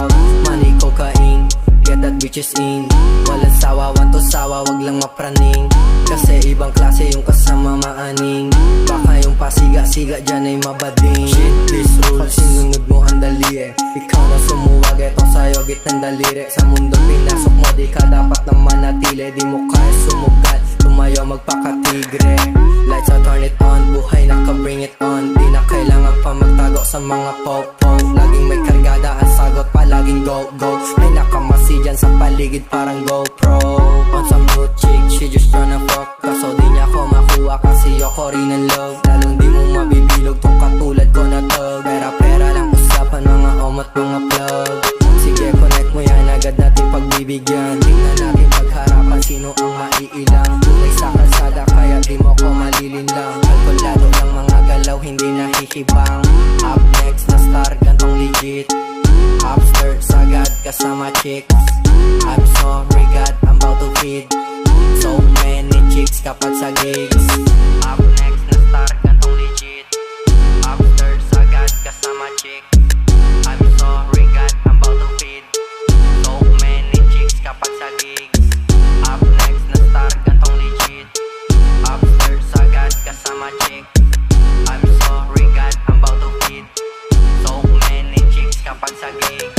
love, money, cocaine, get that bitches in. Walang sawa, want to sawa, wag lang mapraning. Kasi ibang klase yung kasama maaning. Baka yung pasiga-siga dyan ay mabading. Shit, this rules, pag sinunod mo ang dali ikaw na sumuwag, eto sa'yo gitnang daliri. Sa mundo pinasok mo, di ka dapat na manatili. Di mo kaya sumugat, tumayo magpakatigre. Lights out, turn it on, buhay naka-bring it on. Di na kailangan pa magtago sa mga pop-pop. Laging may kargada ang sagot, palaging go-go. May nakamasi dyan sa paligid parang GoPro. On some new chick, she just tryna fuck. Kaso di niya ko makuha kasi ako rin ang love. Lalong di mo mabibilog tong katulad ko na tug. Pera-pera lang usapan, mga omot, mga plug. Sige, connect mo yan, agad natin pagbibigyan. Tingnan natin pagharapan, sino ang maiilang. Tunay sa kalsada, kaya di mo ko malilinlang. Kalkulado lang mga galaw, hindi nahihibang. Up next na star, gantong legit. Upstairs, agad kasama chicks. I'm sorry God, I'm about to feed so many chicks kapag sa gigs. Up next na star, gantong legit. Upstairs, agad kasama chicks. I'm sorry God, I'm about to feed so many chicks kapag sa gigs. Up next na star, gantong legit. Upstairs, agad kasama chicks. I'm sorry God, I'm about to feed so many chicks kapag sa gigs.